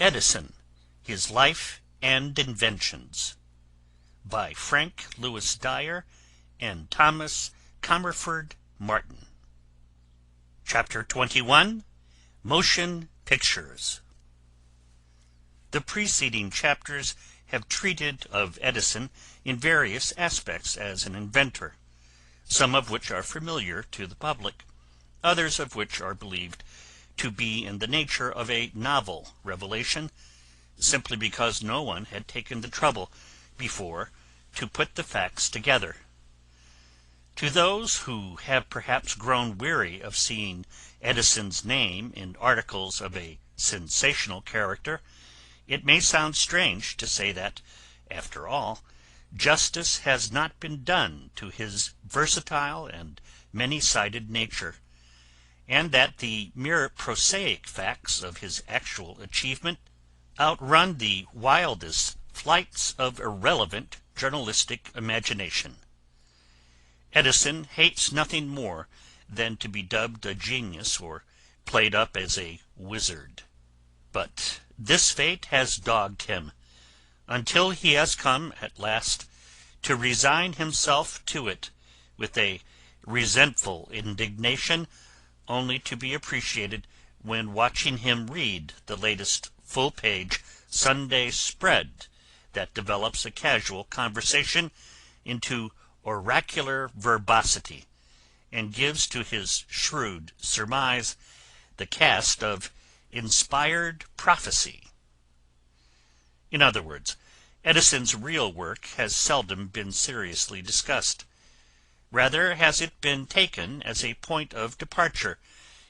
Edison, His Life and Inventions, by Frank Lewis Dyer and Thomas Commerford Martin. Chapter 21. Motion Pictures. The preceding chapters have treated of Edison in various aspects as an inventor, some of which are familiar to the public, others of which are believed to be in the nature of a novel revelation, simply because no one had taken the trouble before to put the facts together. To those who have perhaps grown weary of seeing Edison's name in articles of a sensational character, it may sound strange to say that, after all, justice has not been done to his versatile and many-sided nature, and that the mere prosaic facts of his actual achievement outrun the wildest flights of irrelevant journalistic imagination. Edison hates nothing more than to be dubbed a genius or played up as a wizard. But this fate has dogged him, until he has come at last to resign himself to it with a resentful indignation, only to be appreciated when watching him read the latest full-page Sunday spread that develops a casual conversation into oracular verbosity, and gives to his shrewd surmise the cast of inspired prophecy. In other words, Edison's real work has seldom been seriously discussed. Rather has it been taken as a point of departure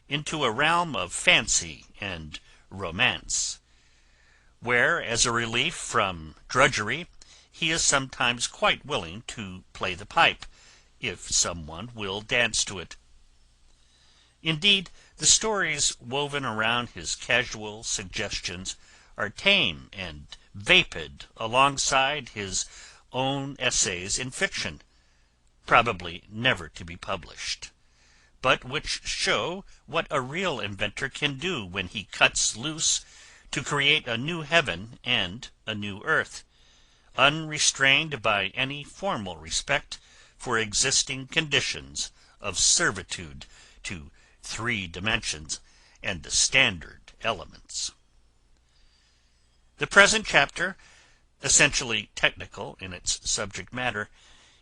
into a realm of fancy and romance, where, as a relief from drudgery, he is sometimes quite willing to play the pipe, if someone will dance to it. Indeed, the stories woven around his casual suggestions are tame and vapid alongside his own essays in fiction, probably never to be published, but which show what a real inventor can do when he cuts loose to create a new heaven and a new earth, unrestrained by any formal respect for existing conditions of servitude to 3 dimensions and the standard elements. The present chapter, essentially technical in its subject matter,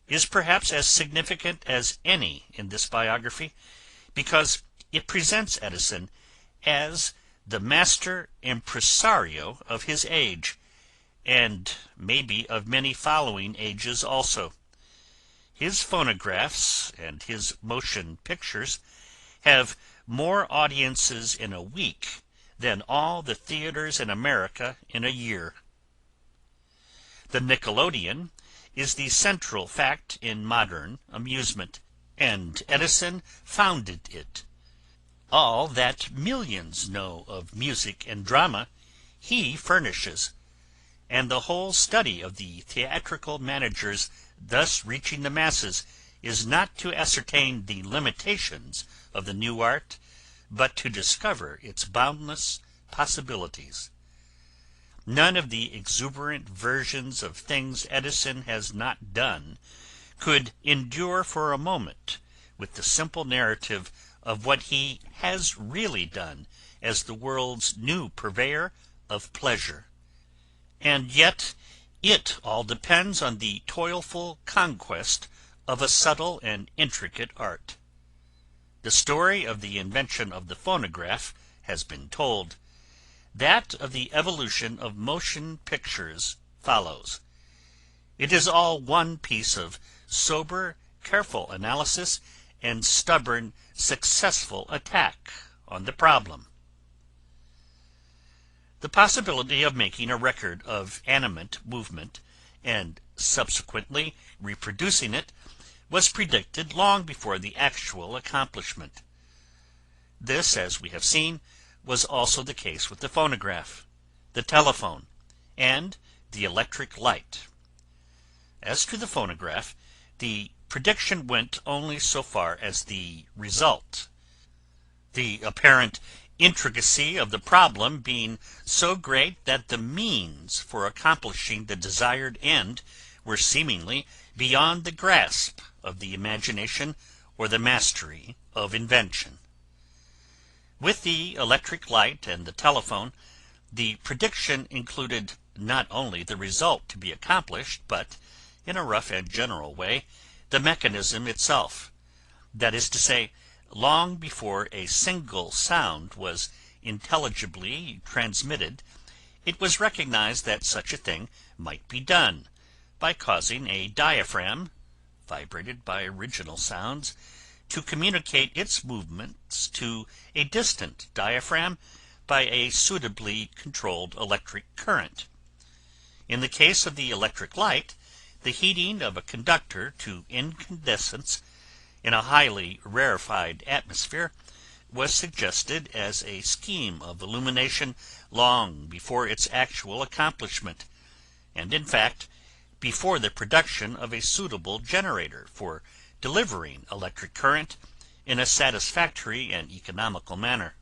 is perhaps as significant as any in this biography, because it presents Edison as the master impresario of his age, and maybe of many following ages also. His phonographs and his motion pictures have more audiences in a week than all the theaters in America in a year. The Nickelodeon is the central fact in modern amusement, and Edison founded it. All that millions know of music and drama he furnishes, and the whole study of the theatrical managers thus reaching the masses is not to ascertain the limitations of the new art, but to discover its boundless possibilities. None of the exuberant versions of things Edison has not done could endure for a moment with the simple narrative of what he has really done as the world's new purveyor of pleasure. And yet it all depends on the toilful conquest of a subtle and intricate art. The story of the invention of the phonograph has been told. That of the evolution of motion pictures follows. It is all one piece of sober, careful analysis and stubborn, successful attack on the problem. The possibility of making a record of animate movement and subsequently reproducing it was predicted long before the actual accomplishment. This, as we have seen, was also the case with the phonograph, the telephone, and the electric light. As to the phonograph, the prediction went only so far as the result. The apparent intricacy of the problem being so great that the means for accomplishing the desired end were seemingly beyond the grasp of the imagination or the mastery of invention. With the electric light and the telephone, the prediction included not only the result to be accomplished, but, in a rough and general way, the mechanism itself. That is to say, long before a single sound was intelligibly transmitted, it was recognized that such a thing might be done by causing a diaphragm, vibrated by original sounds, to communicate its movements to a distant diaphragm by a suitably controlled electric current. In the case of the electric light, the heating of a conductor to incandescence in a highly rarefied atmosphere was suggested as a scheme of illumination long before its actual accomplishment, and in fact before the production of a suitable generator for delivering electric current in a satisfactory and economical manner.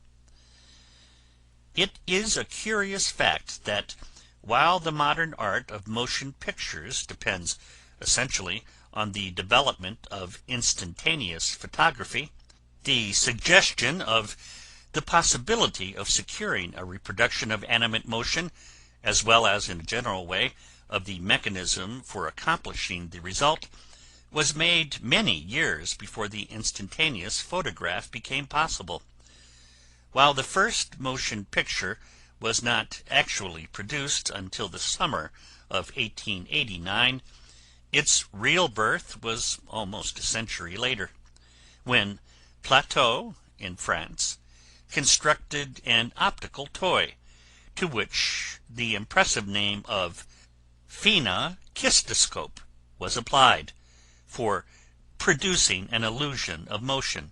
It is a curious fact that while the modern art of motion pictures depends essentially on the development of instantaneous photography, the suggestion of the possibility of securing a reproduction of animate motion, as well as in a general way of the mechanism for accomplishing the result, was made many years before the instantaneous photograph became possible. While the first motion picture was not actually produced until the summer of 1889, its real birth was almost a century later, when Plateau, in France, constructed an optical toy, to which the impressive name of phenakistoscope was applied, for producing an illusion of motion.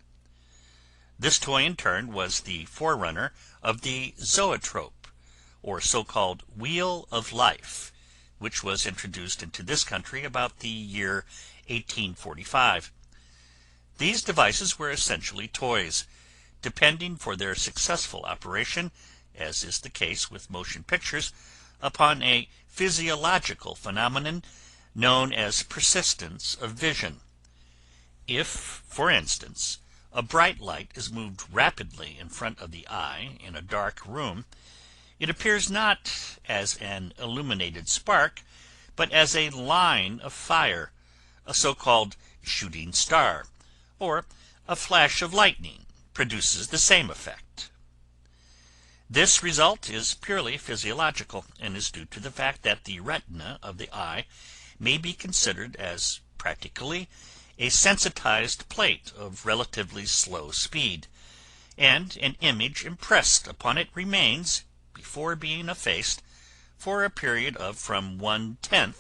This toy in turn was the forerunner of the zoetrope, or so-called wheel of life, which was introduced into this country about the year 1845. These devices were essentially toys, depending for their successful operation, as is the case with motion pictures, upon a physiological phenomenon known as persistence of vision. If, for instance, a bright light is moved rapidly in front of the eye in a dark room, it appears not as an illuminated spark, but as a line of fire, a so-called shooting star, or a flash of lightning produces the same effect. This result is purely physiological, and is due to the fact that the retina of the eye may be considered as practically a sensitized plate of relatively slow speed, and an image impressed upon it remains, before being effaced, for a period of from 1/10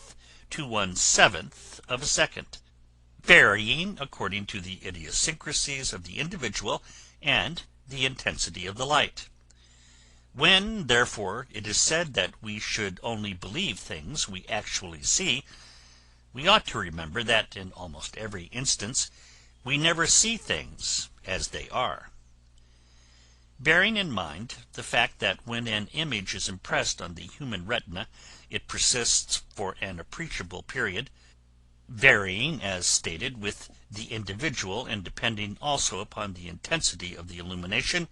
to 1/7 of a second, varying according to the idiosyncrasies of the individual and the intensity of the light. When, therefore, it is said that we should only believe things we actually see, we ought to remember that in almost every instance we never see things as they are. Bearing in mind the fact that when an image is impressed on the human retina it persists for an appreciable period, varying as stated with the individual and depending also upon the intensity of the illumination,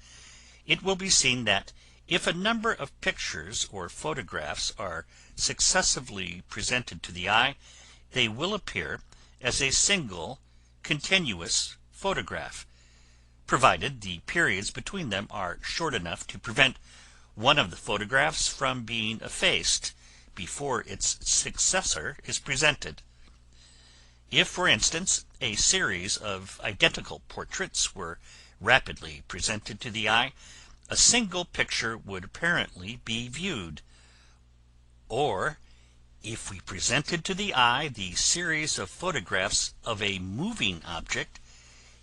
it will be seen that if a number of pictures or photographs are successively presented to the eye, they will appear as a single continuous photograph, provided the periods between them are short enough to prevent one of the photographs from being effaced before its successor is presented. If, for instance, a series of identical portraits were rapidly presented to the eye, a single picture would apparently be viewed. Or, if we presented to the eye the series of photographs of a moving object,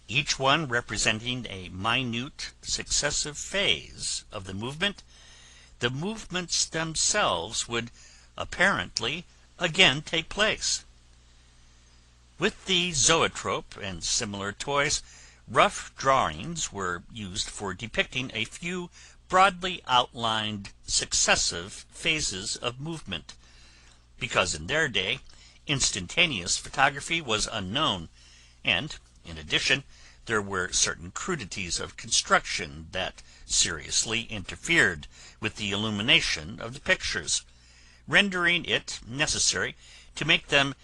each one representing a minute successive phase of the movements themselves would apparently again take place. With the zoetrope and similar toys, rough drawings were used for depicting a few broadly outlined successive phases of movement, because in their day instantaneous photography was unknown, and, in addition, there were certain crudities of construction that seriously interfered with the illumination of the pictures, rendering it necessary to make them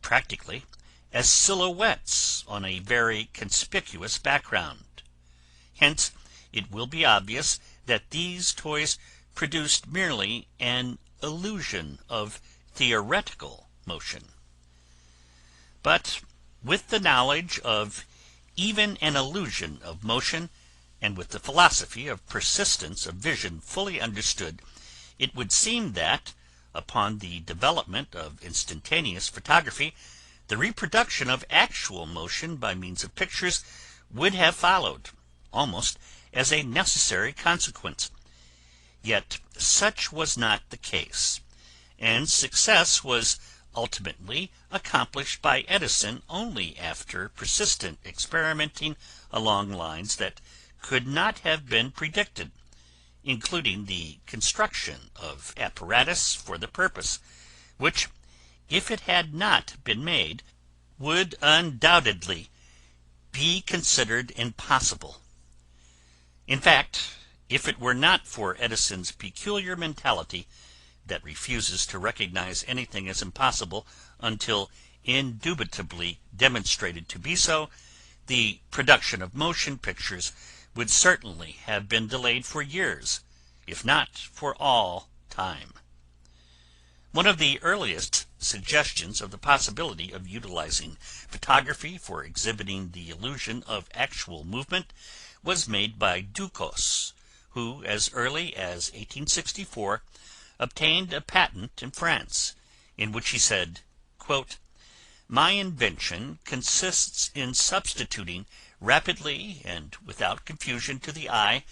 practically as silhouettes on a very conspicuous background. Hence, it will be obvious that these toys produced merely an illusion of theoretical motion. But with the knowledge of even an illusion of motion, and with the philosophy of persistence of vision fully understood, it would seem that, upon the development of instantaneous photography, the reproduction of actual motion by means of pictures would have followed, almost as a necessary consequence. Yet such was not the case, and success was ultimately accomplished by Edison only after persistent experimenting along lines that could not have been predicted, including the construction of apparatus for the purpose, which, if it had not been made, would undoubtedly be considered impossible. In fact, if it were not for Edison's peculiar mentality, that refuses to recognize anything as impossible until indubitably demonstrated to be so, the production of motion pictures would certainly have been delayed for years, if not for all time. One of the earliest suggestions of the possibility of utilizing photography for exhibiting the illusion of actual movement was made by Ducos, who, as early as 1864, obtained a patent in France, in which he said, quote, "My invention consists in substituting rapidly and without confusion to the eye,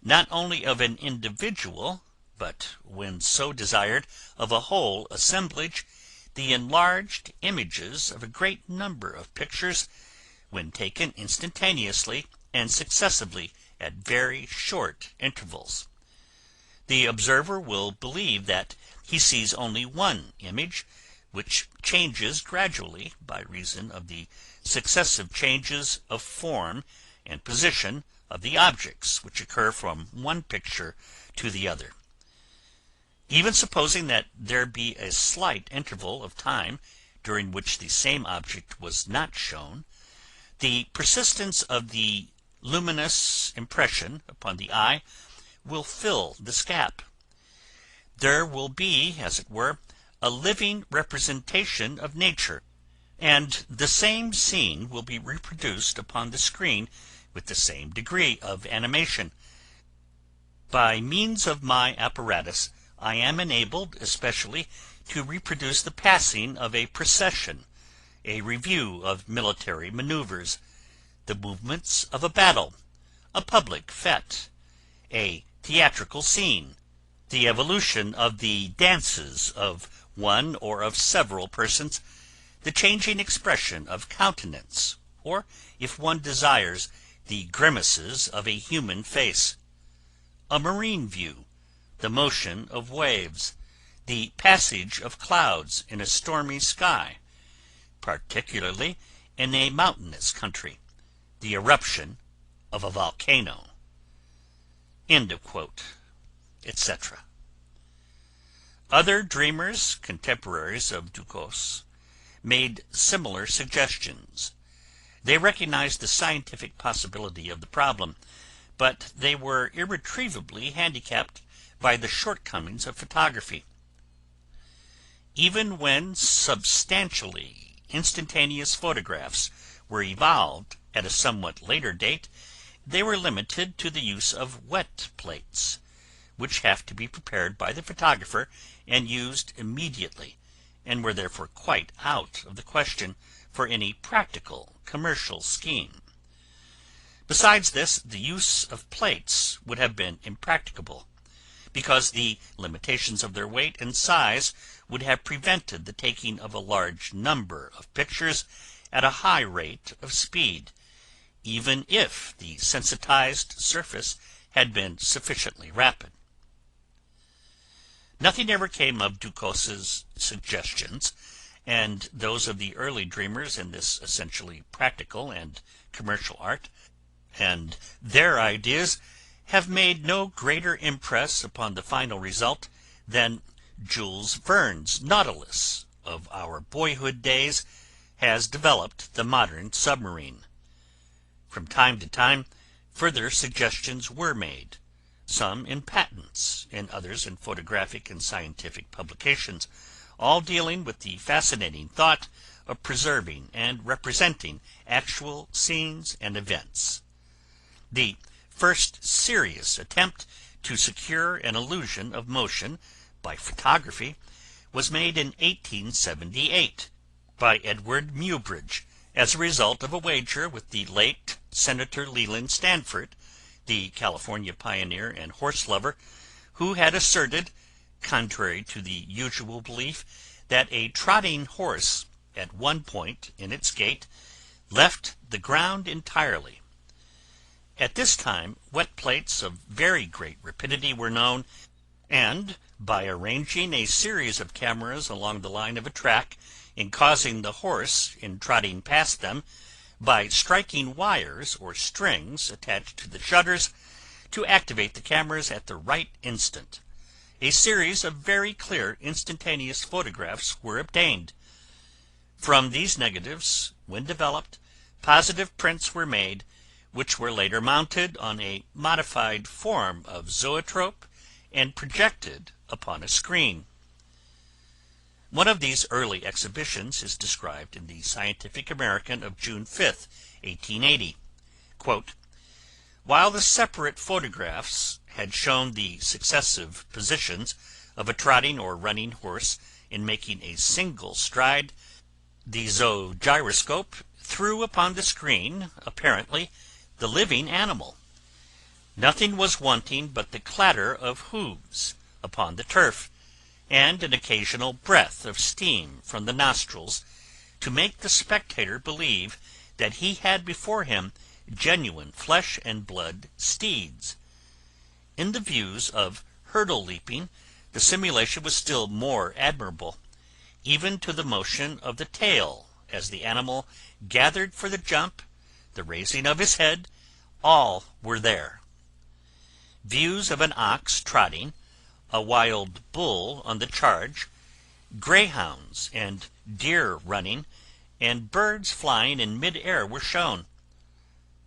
not only of an individual, but, when so desired, of a whole assemblage, the enlarged images of a great number of pictures, when taken instantaneously and successively at very short intervals. The observer will believe that he sees only one image, which changes gradually by reason of the successive changes of form and position of the objects which occur from one picture to the other. Even supposing that there be a slight interval of time during which the same object was not shown, the persistence of the luminous impression upon the eye will fill this gap. There will be, as it were, a living representation of nature, and the same scene will be reproduced upon the screen with the same degree of animation. By means of my apparatus, I am enabled especially to reproduce the passing of a procession, a review of military maneuvers, the movements of a battle, a public fete, a theatrical scene, the evolution of the dances of one or of several persons, the changing expression of countenance, or, if one desires, the grimaces of a human face, a marine view, the motion of waves, the passage of clouds in a stormy sky, particularly in a mountainous country, the eruption of a volcano." End of quote, etc. Other dreamers, contemporaries of Ducos, made similar suggestions. They recognized the scientific possibility of the problem, but they were irretrievably handicapped by the shortcomings of photography. Even when substantially instantaneous photographs were evolved at a somewhat later date, they were limited to the use of wet plates, which have to be prepared by the photographer and used immediately, and were therefore quite out of the question for any practical commercial scheme. Besides this, the use of plates would have been impracticable, because the limitations of their weight and size would have prevented the taking of a large number of pictures at a high rate of speed, even if the sensitized surface had been sufficiently rapid. Nothing ever came of Ducos's suggestions, and those of the early dreamers in this essentially practical and commercial art, and their ideas have made no greater impress upon the final result than Jules Verne's Nautilus of our boyhood days has developed the modern submarine. From time to time, further suggestions were made, some in patents, and others in photographic and scientific publications, all dealing with the fascinating thought of preserving and representing actual scenes and events. The first serious attempt to secure an illusion of motion by photography was made in 1878 by Edward Muybridge, as a result of a wager with the late Senator Leland Stanford, the California pioneer and horse lover, who had asserted, contrary to the usual belief, that a trotting horse, at one point in its gait, left the ground entirely. At this time, wet plates of very great rapidity were known, and by arranging a series of cameras along the line of a track, in causing the horse, in trotting past them, by striking wires or strings attached to the shutters, to activate the cameras at the right instant, a series of very clear instantaneous photographs were obtained. From these negatives, when developed, positive prints were made, which were later mounted on a modified form of zoetrope and projected upon a screen. One of these early exhibitions is described in the Scientific American of June 5, 1880. Quote, "While the separate photographs had shown the successive positions of a trotting or running horse in making a single stride, the zoogyroscope threw upon the screen, apparently, the living animal. Nothing was wanting but the clatter of hoofs upon the turf, and an occasional breath of steam from the nostrils, to make the spectator believe that he had before him genuine flesh and blood steeds. In the views of hurdle leaping, the simulation was still more admirable, even to the motion of the tail as the animal gathered for the jump, the raising of his head, all were there. Views of an ox trotting, a wild bull on the charge, greyhounds and deer running, and birds flying in mid-air were shown.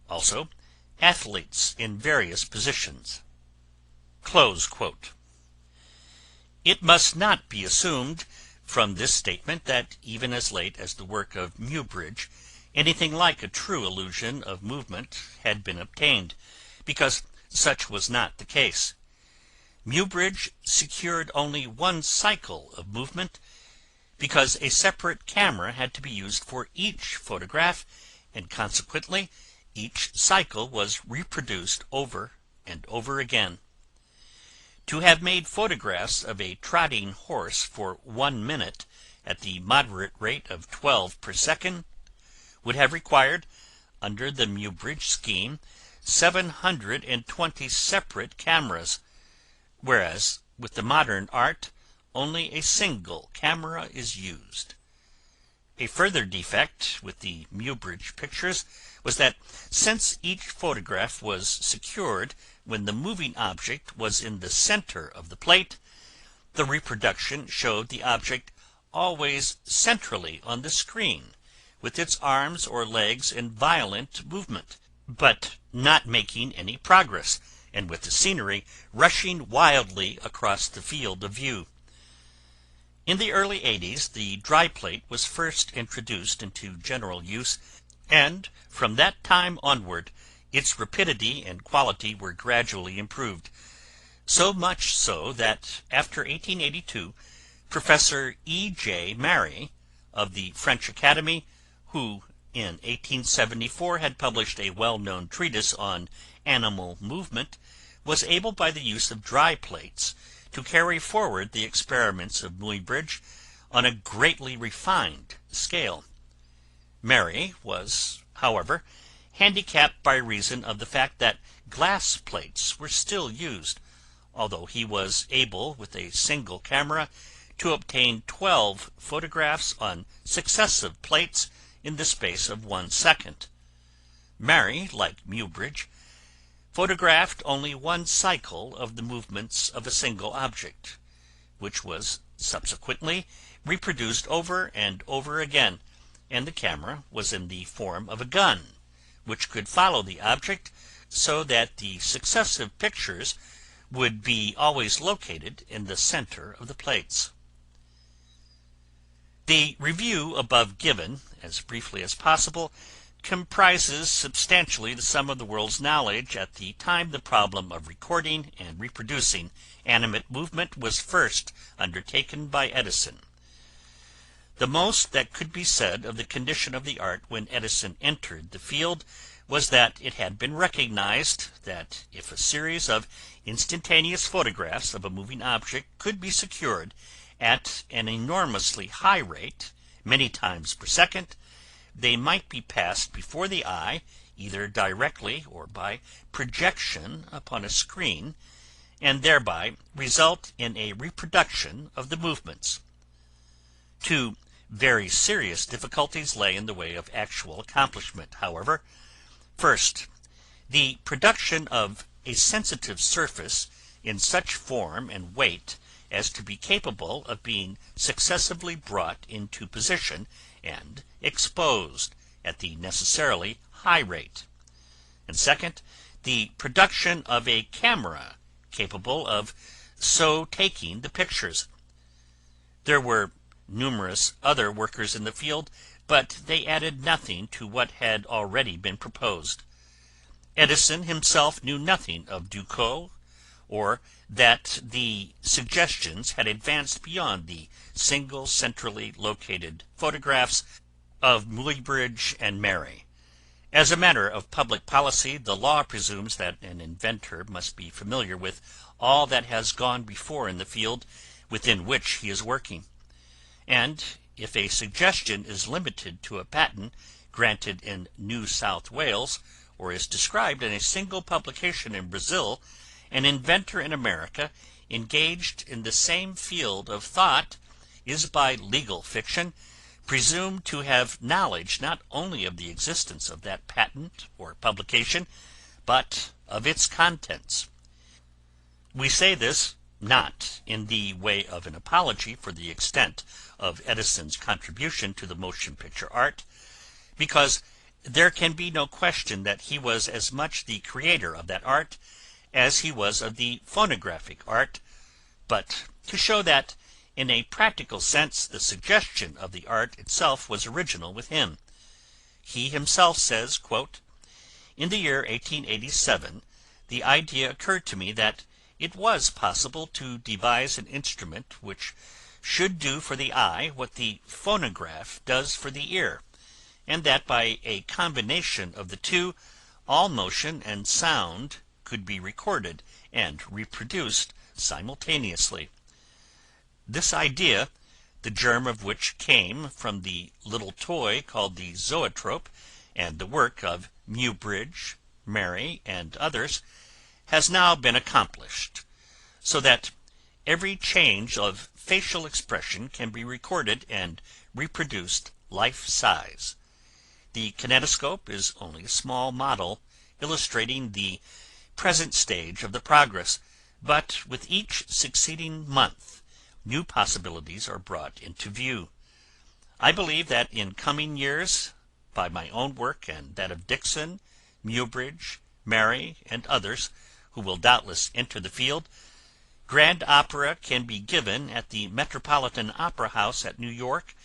Also, athletes in various positions." Close quote. It must not be assumed from this statement that even as late as the work of Muybridge anything like a true illusion of movement had been obtained, because such was not the case. Muybridge secured only one cycle of movement, because a separate camera had to be used for each photograph, and consequently each cycle was reproduced over and over again. To have made photographs of a trotting horse for 1 minute at the moderate rate of 12 per second would have required, under the Muybridge scheme, 720 separate cameras, whereas with the modern art only a single camera is used. A further defect with the Muybridge pictures was that, since each photograph was secured when the moving object was in the center of the plate, the reproduction showed the object always centrally on the screen, with its arms or legs in violent movement, but not making any progress, and with the scenery rushing wildly across the field of view. In the early 80s, the dry plate was first introduced into general use, and from that time onward its rapidity and quality were gradually improved, so much so that after 1882 Professor E.J. Marey of the French Academy, who in 1874 had published a well-known treatise on animal movement, was able by the use of dry plates to carry forward the experiments of Muybridge on a greatly refined scale. Marey was, however, handicapped by reason of the fact that glass plates were still used, although he was able with a single camera to obtain 12 photographs on successive plates in the space of 1 second. Mary, like Muybridge, photographed only one cycle of the movements of a single object, which was subsequently reproduced over and over again, and the camera was in the form of a gun, which could follow the object so that the successive pictures would be always located in the center of the plates. The review above given, as briefly as possible, comprises substantially the sum of the world's knowledge at the time the problem of recording and reproducing animate movement was first undertaken by Edison. The most that could be said of the condition of the art when Edison entered the field was that it had been recognized that if a series of instantaneous photographs of a moving object could be secured at an enormously high rate, many times per second, they might be passed before the eye, either directly or by projection upon a screen, and thereby result in a reproduction of the movements. Two very serious difficulties lay in the way of actual accomplishment, however. First, the production of a sensitive surface in such form and weight as to be capable of being successively brought into position and exposed at the necessarily high rate. And second, the production of a camera capable of so taking the pictures. There were numerous other workers in the field, but they added nothing to what had already been proposed. Edison himself knew nothing of Ducos, or that the suggestions had advanced beyond the single centrally located photographs of Muybridge and Mary. As a matter of public policy, the law presumes that an inventor must be familiar with all that has gone before in the field within which he is working. And if a suggestion is limited to a patent granted in New South Wales, or is described in a single publication in Brazil, an inventor in America engaged in the same field of thought is by legal fiction presumed to have knowledge not only of the existence of that patent or publication, but of its contents. We say this not in the way of an apology for the extent of Edison's contribution to the motion picture art, because there can be no question that he was as much the creator of that art as he was of the phonographic art, but to show that in a practical sense the suggestion of the art itself was original with him. He himself says, quote, "In the year 1887 the idea occurred to me that it was possible to devise an instrument which should do for the eye what the phonograph does for the ear, and that by a combination of the two, all motion and sound could be recorded and reproduced simultaneously. This idea, the germ of which came from the little toy called the zoetrope, and the work of Muybridge, Mary, and others, has now been accomplished, so that every change of facial expression can be recorded and reproduced life-size. The kinetoscope is only a small model illustrating the present stage of the progress, but with each succeeding month new possibilities are brought into view. I believe that in coming years, by my own work and that of Dixon, Muybridge, Mary, and others, who will doubtless enter the field, grand opera can be given at the Metropolitan Opera House at New York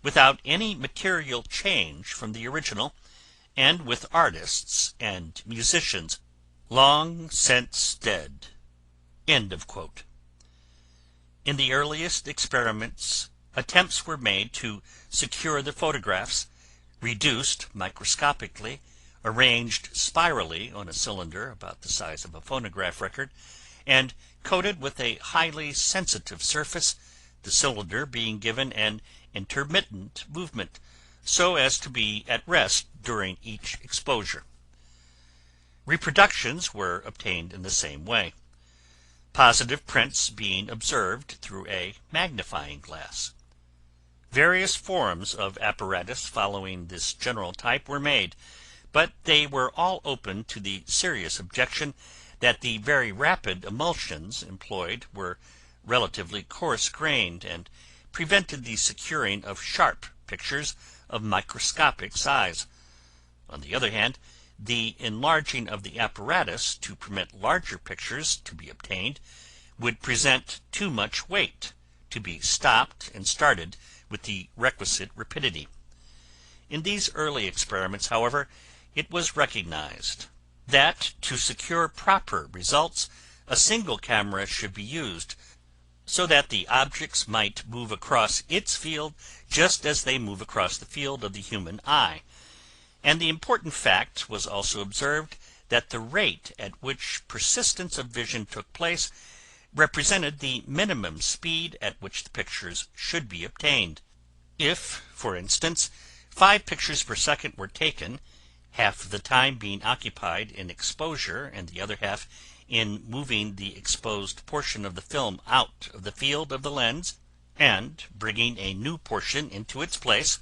without any material change from the original, and with artists and musicians long since dead." End of quote. In the earliest experiments, attempts were made to secure the photographs, reduced microscopically, arranged spirally on a cylinder about the size of a phonograph record, and coated with a highly sensitive surface, the cylinder being given an intermittent movement, so as to be at rest during each exposure. Reproductions were obtained in the same way, positive prints being observed through a magnifying glass. Various forms of apparatus following this general type were made, but they were all open to the serious objection that the very rapid emulsions employed were relatively coarse-grained, and prevented the securing of sharp pictures of microscopic size. On the other hand, the enlarging of the apparatus to permit larger pictures to be obtained would present too much weight to be stopped and started with the requisite rapidity. In these early experiments, however, it was recognized that to secure proper results, a single camera should be used, so that the objects might move across its field just as they move across the field of the human eye. And the important fact was also observed that the rate at which persistence of vision took place represented the minimum speed at which the pictures should be obtained. If, for instance, 5 pictures per second were taken, half of the time being occupied in exposure and the other half in moving the exposed portion of the film out of the field of the lens and bringing a new portion into its place,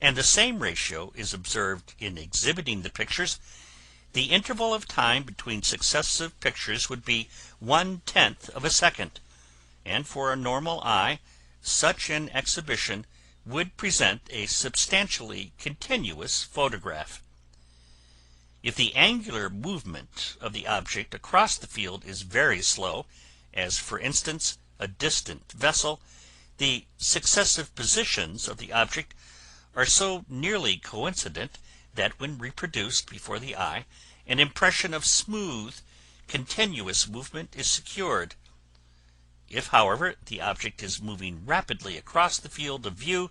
and the same ratio is observed in exhibiting the pictures, the interval of time between successive pictures would be 1/10 of a second, and for a normal eye such an exhibition would present a substantially continuous photograph. If the angular movement of the object across the field is very slow, as for instance a distant vessel, the successive positions of the object are so nearly coincident that when reproduced before the eye, an impression of smooth, continuous movement is secured. If, however, the object is moving rapidly across the field of view,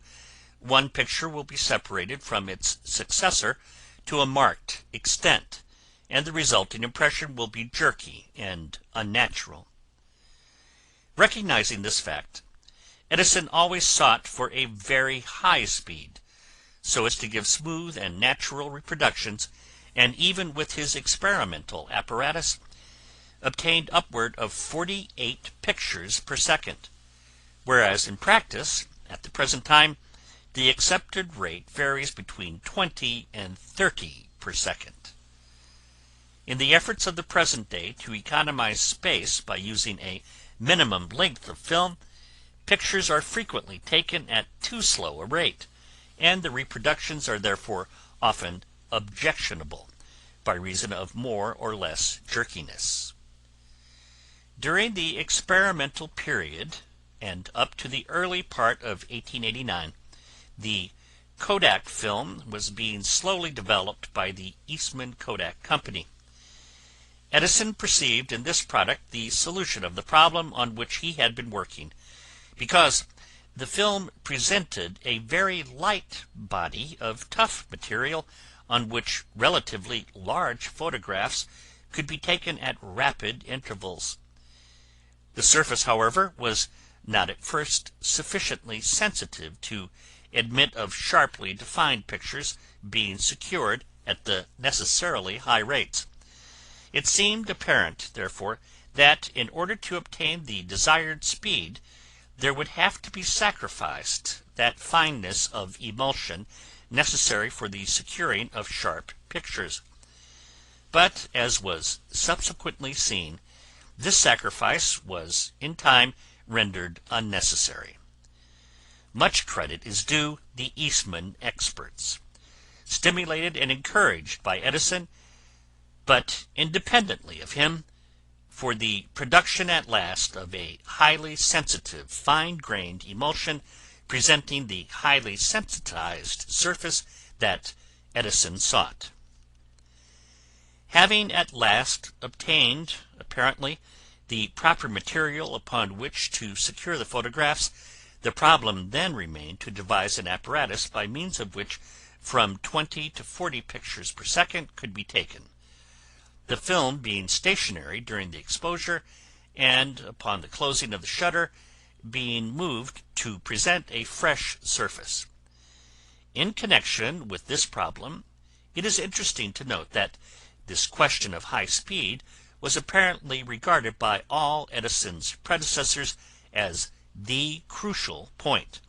one picture will be separated from its successor to a marked extent, and the resulting impression will be jerky and unnatural. Recognizing this fact, Edison always sought for a very high speed, so as to give smooth and natural reproductions, and even with his experimental apparatus, obtained upward of 48 pictures per second, whereas in practice, at the present time, the accepted rate varies between 20 and 30 per second. In the efforts of the present day to economize space by using a minimum length of film, pictures are frequently taken at too slow a rate, and the reproductions are therefore often objectionable by reason of more or less jerkiness. During the experimental period, and up to the early part of 1889, the Kodak film was being slowly developed by the Eastman Kodak Company. Edison perceived in this product the solution of the problem on which he had been working, because the film presented a very light body of tough material on which relatively large photographs could be taken at rapid intervals. The surface, however, was not at first sufficiently sensitive to admit of sharply defined pictures being secured at the necessarily high rates. It seemed apparent, therefore, that in order to obtain the desired speed, there would have to be sacrificed that fineness of emulsion necessary for the securing of sharp pictures. But, as was subsequently seen, this sacrifice was in time rendered unnecessary. Much credit is due the Eastman experts, stimulated and encouraged by Edison, but independently of him, for the production at last of a highly sensitive, fine-grained emulsion presenting the highly sensitized surface that Edison sought. Having at last obtained, apparently, the proper material upon which to secure the photographs, the problem then remained to devise an apparatus by means of which from 20 to 40 pictures per second could be taken, the film being stationary during the exposure, and upon the closing of the shutter being moved to present a fresh surface. In connection with this problem, it is interesting to note that This question of high speed was apparently regarded by all Edison's predecessors as the crucial point.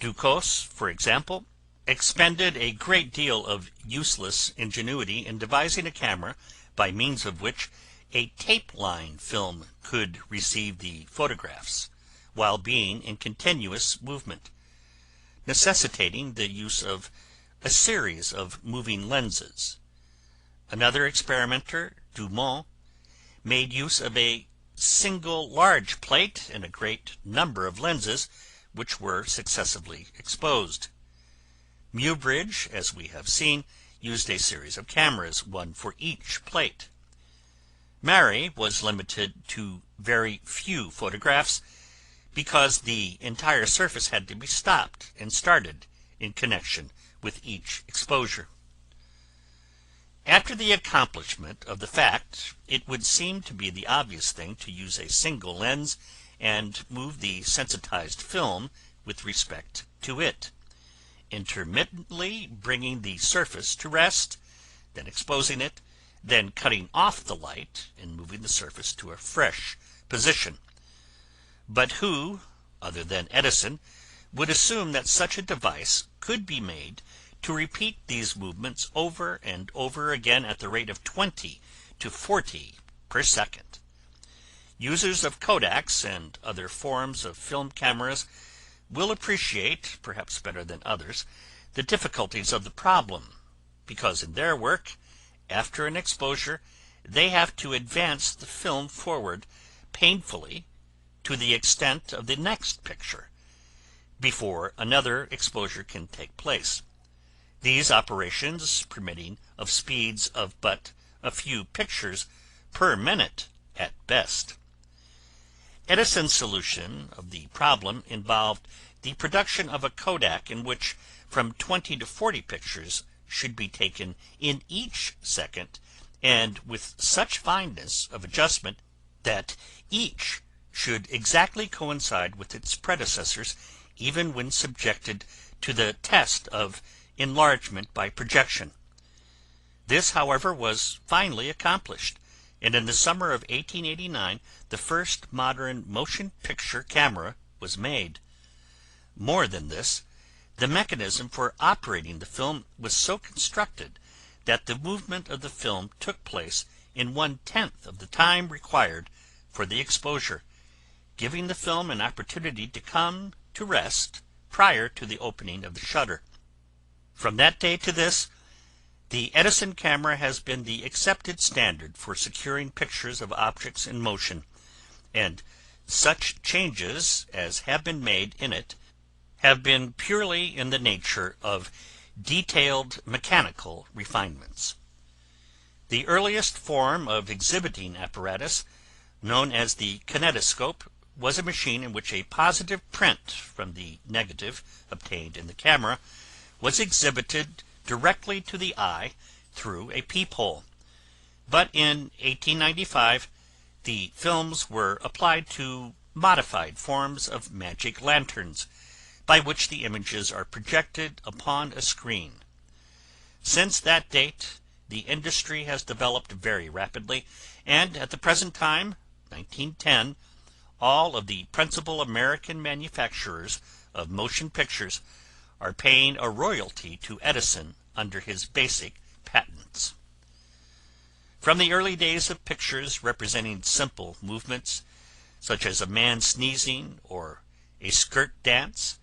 Ducos, for example, expended a great deal of useless ingenuity in devising a camera by means of which a tape-line film could receive the photographs, while being in continuous movement, necessitating the use of a series of moving lenses. Another experimenter, Dumont, made use of a single large plate and a great number of lenses, which were successively exposed. Muybridge, as we have seen, used a series of cameras, one for each plate. Marey was limited to very few photographs, because the entire surface had to be stopped and started in connection with each exposure. After the accomplishment of the fact, it would seem to be the obvious thing to use a single lens and move the sensitized film with respect to it, intermittently bringing the surface to rest, then exposing it, then cutting off the light and moving the surface to a fresh position. But who, other than Edison, would assume that such a device could be made to repeat these movements over and over again at the rate of 20 to 40 per second? Users of Kodaks and other forms of film cameras will appreciate, perhaps better than others, the difficulties of the problem, because in their work, after an exposure, they have to advance the film forward painfully to the extent of the next picture, before another exposure can take place. These operations permitting of speeds of but a few pictures per minute at best. Edison's solution of the problem involved the production of a Kodak in which from 20 to 40 pictures should be taken in each second, and with such fineness of adjustment that each should exactly coincide with its predecessors, even when subjected to the test of enlargement by projection. This, however, was finally accomplished, and in the summer of 1889 the first modern motion picture camera was made. More than this, the mechanism for operating the film was so constructed that the movement of the film took place in 1/10 of the time required for the exposure, giving the film an opportunity to come to rest prior to the opening of the shutter. From that day to this, the Edison camera has been the accepted standard for securing pictures of objects in motion, and such changes as have been made in it have been purely in the nature of detailed mechanical refinements. The earliest form of exhibiting apparatus, known as the kinetoscope, was a machine in which a positive print from the negative obtained in the camera was exhibited directly to the eye through a peephole. But in 1895 the films were applied to modified forms of magic lanterns, by which the images are projected upon a screen. Since that date the industry has developed very rapidly, and at the present time, 1910, all of the principal American manufacturers of motion pictures are paying a royalty to Edison under his basic patents. From the early days of pictures representing simple movements, such as a man sneezing or a skirt dance,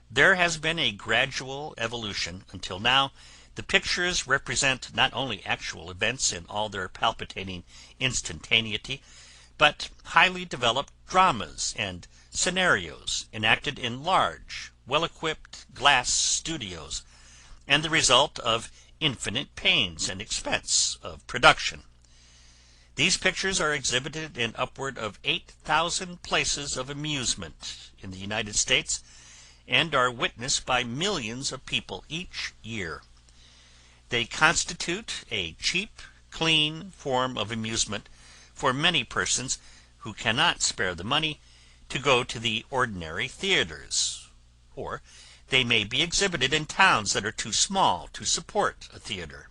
there has been a gradual evolution until now the pictures represent not only actual events in all their palpitating instantaneity, but highly developed dramas and scenarios enacted in large, well-equipped glass studios, and the result of infinite pains and expense of production. These pictures are exhibited in upward of 8,000 places of amusement in the United States, and are witnessed by millions of people each year. They constitute a cheap, clean form of amusement for many persons who cannot spare the money to go to the ordinary theaters, or they may be exhibited in towns that are too small to support a theater.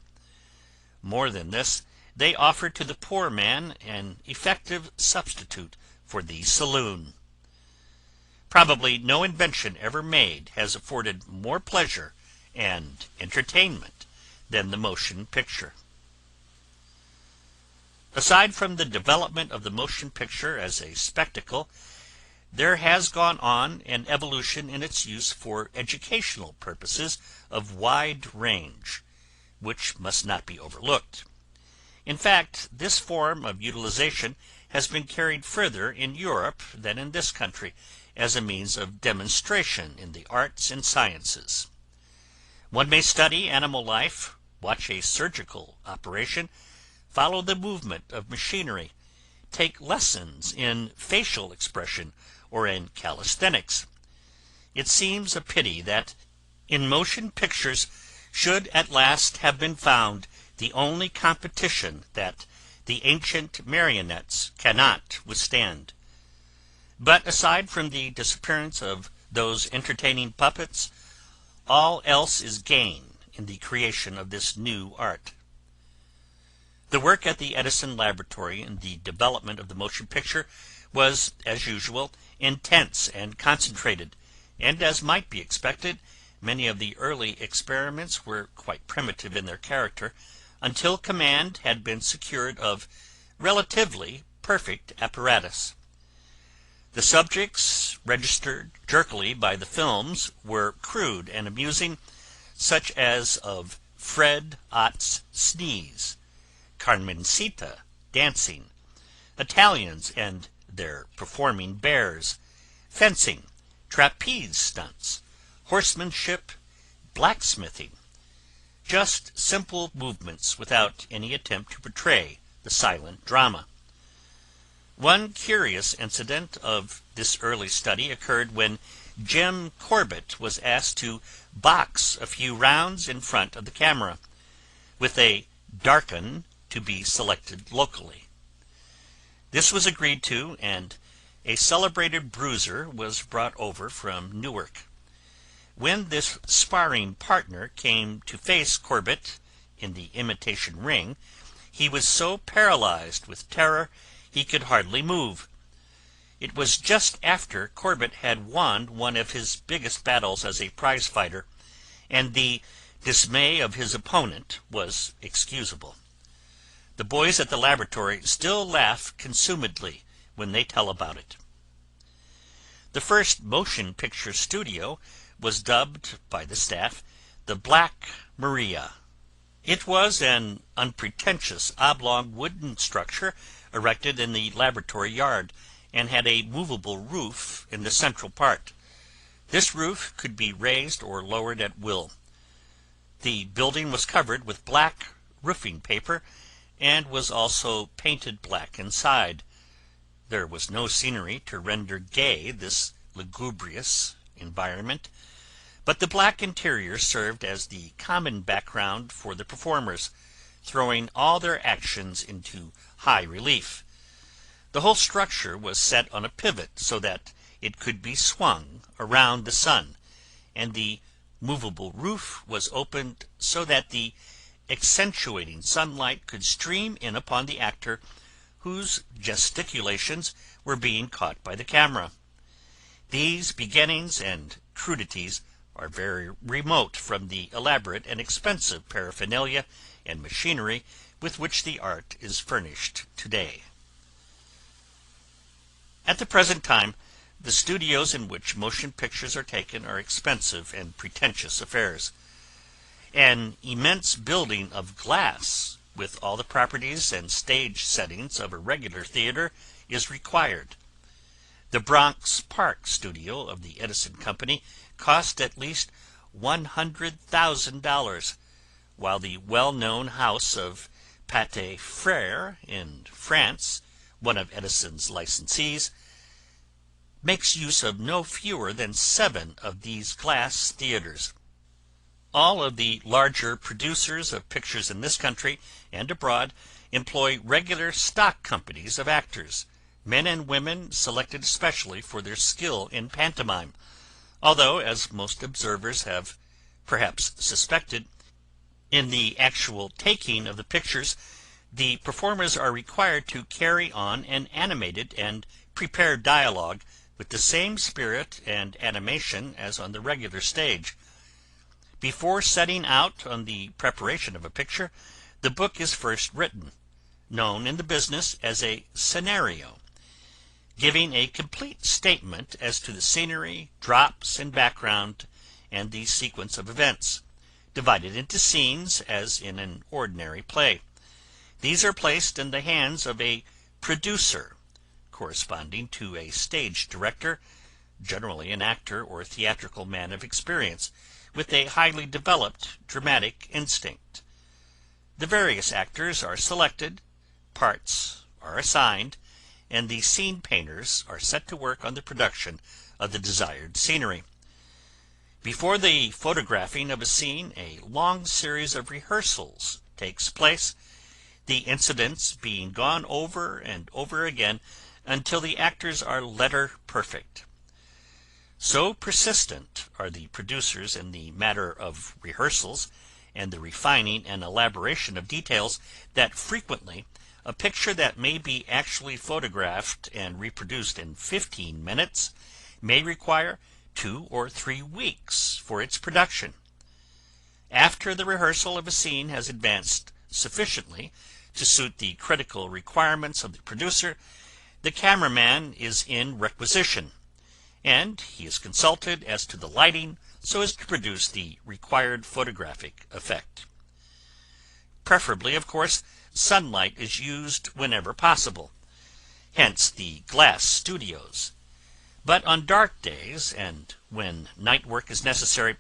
More than this, they offer to the poor man an effective substitute for the saloon. Probably no invention ever made has afforded more pleasure and entertainment than the motion picture. Aside from the development of the motion picture as a spectacle, there has gone on an evolution in its use for educational purposes of wide range, which must not be overlooked. In fact, this form of utilization has been carried further in Europe than in this country, as a means of demonstration in the arts and sciences. One may study animal life, watch a surgical operation, follow the movement of machinery, take lessons in facial expression or in calisthenics. It seems a pity that in motion pictures should at last have been found the only competition that the ancient marionettes cannot withstand. But aside from the disappearance of those entertaining puppets, all else is gain in the creation of this new art. The work at the Edison laboratory in the development of the motion picture was, as usual, intense and concentrated, and as might be expected, many of the early experiments were quite primitive in their character, until command had been secured of relatively perfect apparatus. The subjects registered jerkily by the films were crude and amusing, such as of Fred Ott's sneeze, Carmencita dancing, Italians and their performing bears, fencing, trapeze stunts, horsemanship, blacksmithing, just simple movements without any attempt to portray the silent drama. One curious incident of this early study occurred when Jim Corbett was asked to box a few rounds in front of the camera, with a darken to be selected locally. This was agreed to, and a celebrated bruiser was brought over from Newark. When this sparring partner came to face Corbett in the imitation ring, he was so paralyzed with terror he could hardly move. It was just after Corbett had won one of his biggest battles as a prize fighter, and the dismay of his opponent was excusable. The boys at the laboratory still laugh consumedly when they tell about it. The first motion picture studio was dubbed by the staff the Black Maria. It was an unpretentious oblong wooden structure erected in the laboratory yard, and had a movable roof in the central part. This roof could be raised or lowered at will. The building was covered with black roofing paper, and was also painted black inside. There was no scenery to render gay this lugubrious environment, but the black interior served as the common background for the performers, throwing all their actions into high relief. The whole structure was set on a pivot so that it could be swung around the sun, and the movable roof was opened so that the accentuating sunlight could stream in upon the actor, whose gesticulations were being caught by the camera. These beginnings and crudities are very remote from the elaborate and expensive paraphernalia and machinery with which the art is furnished today. At the present time, the studios in which motion pictures are taken are expensive and pretentious affairs. An immense building of glass, with all the properties and stage settings of a regular theater, is required. The Bronx Park studio of the Edison Company cost at least $100,000, while the well-known house of Pate Frere in France, one of Edison's licensees, makes use of no fewer than 7 of these glass theaters. All of the larger producers of pictures in this country and abroad employ regular stock companies of actors, men and women selected especially for their skill in pantomime, although, as most observers have perhaps suspected, In the actual taking of the pictures, the performers are required to carry on an animated and prepared dialogue with the same spirit and animation as on the regular stage. Before setting out on the preparation of a picture, the book is first written, known in the business as a scenario, giving a complete statement as to the scenery, drops, and background, and the sequence of events, divided into scenes as in an ordinary play. These are placed in the hands of a producer, corresponding to a stage director, generally an actor or theatrical man of experience, with a highly developed dramatic instinct. The various actors are selected, parts are assigned, and the scene painters are set to work on the production of the desired scenery. Before the photographing of a scene, a long series of rehearsals takes place, the incidents being gone over and over again until the actors are letter perfect. So persistent are the producers in the matter of rehearsals and the refining and elaboration of details that frequently a picture that may be actually photographed and reproduced in 15 minutes may require 2 or 3 weeks for its production. After the rehearsal of a scene has advanced sufficiently to suit the critical requirements of the producer, the cameraman is in requisition, and he is consulted as to the lighting so as to produce the required photographic effect. Preferably, of course, sunlight is used whenever possible, hence the glass studios. But on dark days, and when night work is necessary,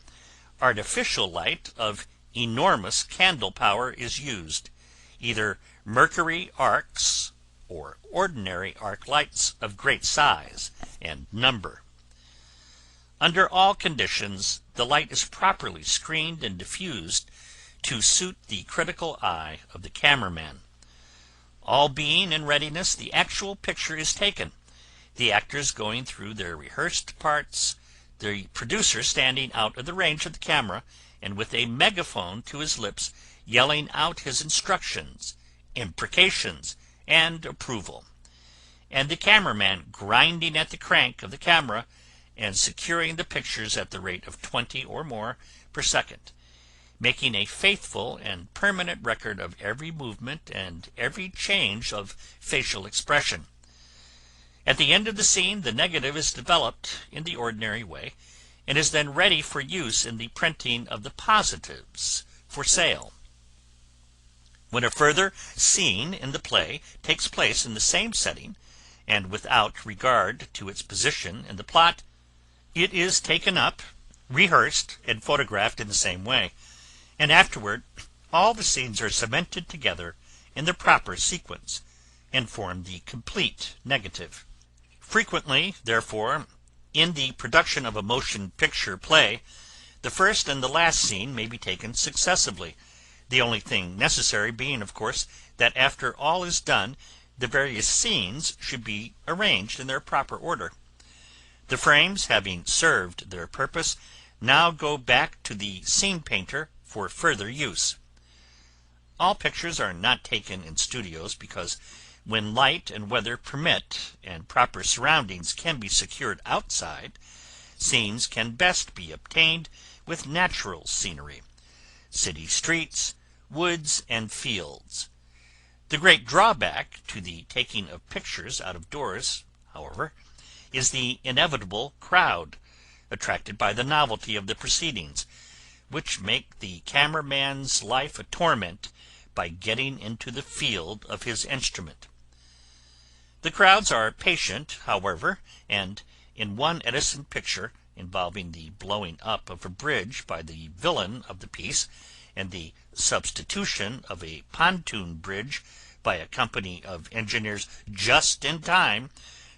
artificial light of enormous candle power is used, either mercury arcs or ordinary arc lights of great size and number. Under all conditions, the light is properly screened and diffused to suit the critical eye of the cameraman. All being in readiness, the actual picture is taken, the actors going through their rehearsed parts, the producer standing out of the range of the camera and with a megaphone to his lips yelling out his instructions, imprecations, and approval, and the cameraman grinding at the crank of the camera and securing the pictures at the rate of 20 or more per second, making a faithful and permanent record of every movement and every change of facial expression. At the end of the scene, the negative is developed in the ordinary way, and is then ready for use in the printing of the positives for sale. When a further scene in the play takes place in the same setting, and without regard to its position in the plot, it is taken up, rehearsed, and photographed in the same way, and afterward all the scenes are cemented together in the proper sequence, and form the complete negative. Frequently, therefore, in the production of a motion picture play, the first and the last scene may be taken successively, the only thing necessary being, of course, that after all is done, the various scenes should be arranged in their proper order. The frames, having served their purpose, now go back to the scene painter for further use. All pictures are not taken in studios, because when light and weather permit and proper surroundings can be secured outside, scenes can best be obtained with natural scenery, city streets, woods, and fields. The great drawback to the taking of pictures out of doors, however, is the inevitable crowd, attracted by the novelty of the proceedings, which make the cameraman's life a torment by getting into the field of his instrument. The crowds are patient, however, and in one Edison picture, involving the blowing up of a bridge by the villain of the piece, and the substitution of a pontoon bridge by a company of engineers just in time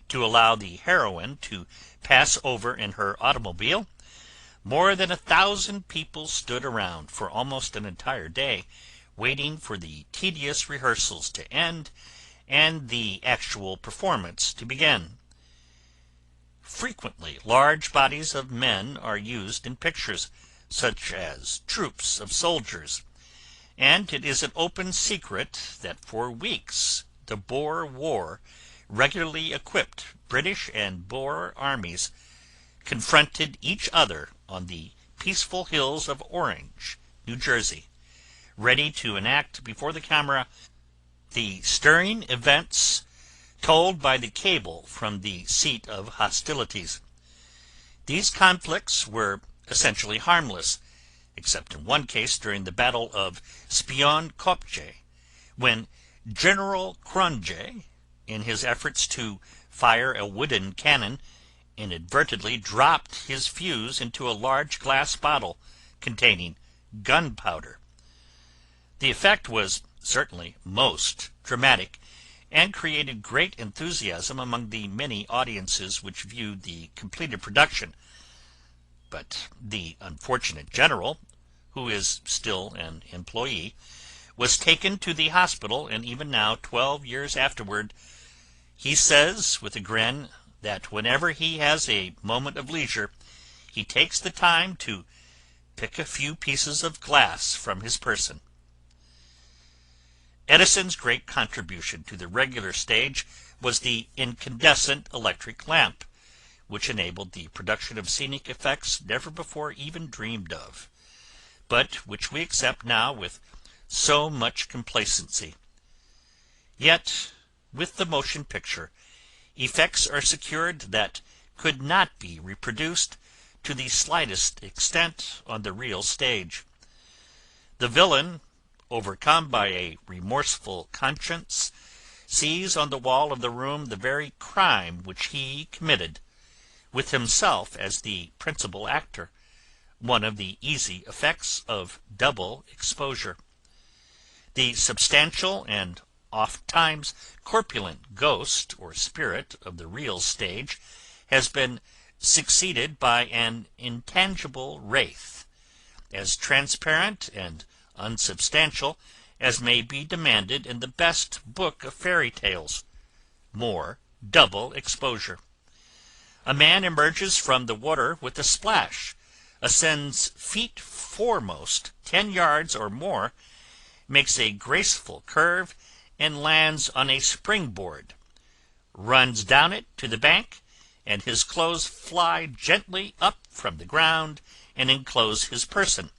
to allow the heroine to pass over in her automobile, more than 1,000 people stood around for almost an entire day, waiting for the tedious rehearsals to end and the actual performance to begin. Frequently large bodies of men are used in pictures, such as troops of soldiers, and it is an open secret that for weeks the Boer War regularly equipped British and Boer armies confronted each other on the peaceful hills of Orange, New Jersey, ready to enact before the camera the stirring events told by the cable from the seat of hostilities. These conflicts were essentially harmless, except in one case during the Battle of Spion-Kopje, when General Cronje, in his efforts to fire a wooden cannon, inadvertently dropped his fuse into a large glass bottle containing gunpowder. The effect was certainly most dramatic, and created great enthusiasm among the many audiences which viewed the completed production. But the unfortunate general, who is still an employee, was taken to the hospital, and even now, 12 years afterward, he says with a grin that whenever he has a moment of leisure, he takes the time to pick a few pieces of glass from his person. Edison's great contribution to the regular stage was the incandescent electric lamp, which enabled the production of scenic effects never before even dreamed of, but which we accept now with so much complacency. Yet, with the motion picture, effects are secured that could not be reproduced to the slightest extent on the real stage. The villain, overcome by a remorseful conscience, sees on the wall of the room the very crime which he committed, with himself as the principal actor, one of the easy effects of double exposure. The substantial and oft-times corpulent ghost or spirit of the real stage has been succeeded by an intangible wraith, as transparent and unsubstantial as may be demanded in the best book of fairy tales, more double exposure. A man emerges from the water with a splash, ascends feet foremost 10 yards or more, makes a graceful curve, and lands on a springboard, runs down it to the bank, and his clothes fly gently up from the ground and enclose his person.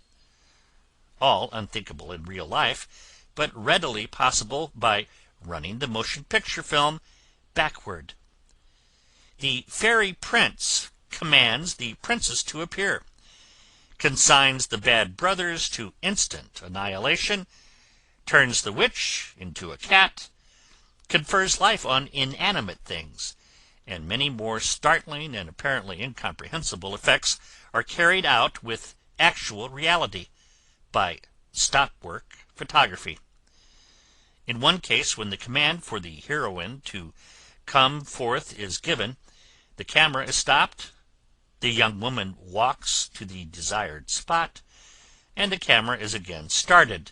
All unthinkable in real life, but readily possible by running the motion picture film backward. The fairy prince commands the princess to appear, consigns the bad brothers to instant annihilation, turns the witch into a cat, confers life on inanimate things, and many more startling and apparently incomprehensible effects are carried out with actual reality, by stop-work photography. In one case, when the command for the heroine to come forth is given, the camera is stopped, the young woman walks to the desired spot, and the camera is again started.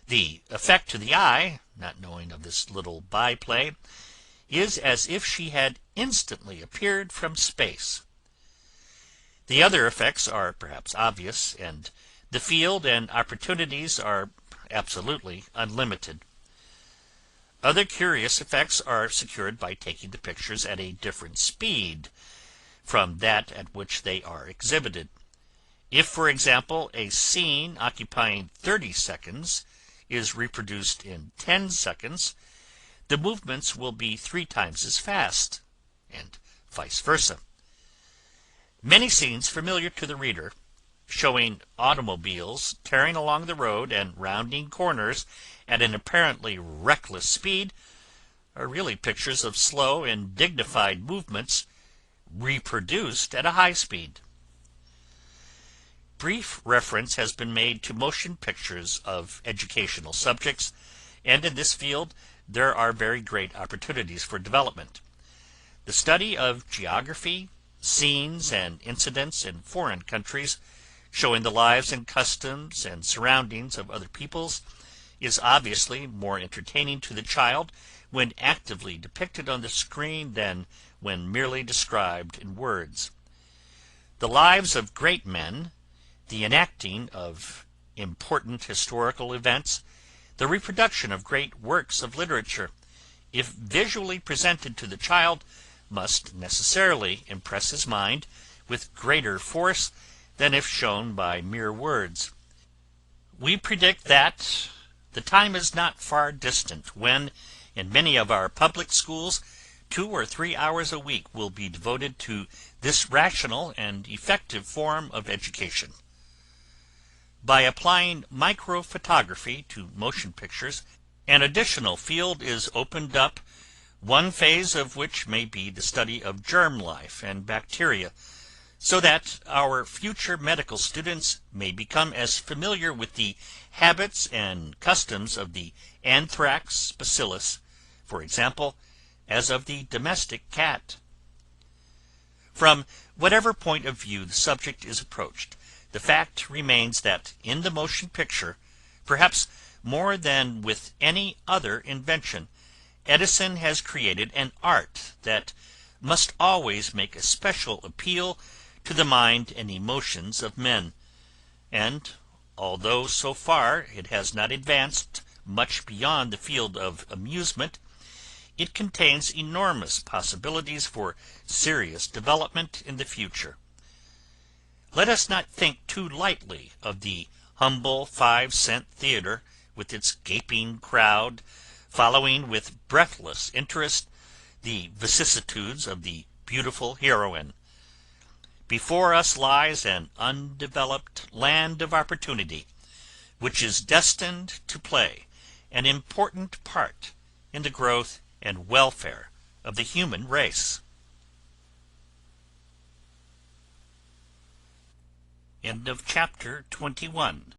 The effect to the eye, not knowing of this little byplay, is as if she had instantly appeared from space. The other effects are perhaps obvious, and the field and opportunities are absolutely unlimited. Other curious effects are secured by taking the pictures at a different speed from that at which they are exhibited. If, for example, a scene occupying 30 seconds is reproduced in 10 seconds, the movements will be 3 times as fast, and vice versa. Many scenes familiar to the reader, showing automobiles tearing along the road and rounding corners at an apparently reckless speed, are really pictures of slow and dignified movements reproduced at a high speed. Brief reference has been made to motion pictures of educational subjects, and in this field there are very great opportunities for development. The study of geography, scenes and incidents in foreign countries, showing the lives and customs and surroundings of other peoples, is obviously more entertaining to the child when actively depicted on the screen than when merely described in words. The lives of great men, the enacting of important historical events, the reproduction of great works of literature, if visually presented to the child, must necessarily impress his mind with greater force than if shown by mere words. We predict that the time is not far distant when, in many of our public schools, 2 or 3 hours a week will be devoted to this rational and effective form of education. By applying microphotography to motion pictures, an additional field is opened up, one phase of which may be the study of germ life and bacteria, so that our future medical students may become as familiar with the habits and customs of the anthrax bacillus, for example, as of the domestic cat. From whatever point of view the subject is approached, the fact remains that in the motion picture, perhaps more than with any other invention, Edison has created an art that must always make a special appeal to the mind and emotions of men, and although so far it has not advanced much beyond the field of amusement, it contains enormous possibilities for serious development in the future. Let us not think too lightly of the humble 5-cent theater, with its gaping crowd, following with breathless interest the vicissitudes of the beautiful heroine. Before us lies an undeveloped land of opportunity, which is destined to play an important part in the growth and welfare of the human race. End of chapter 21.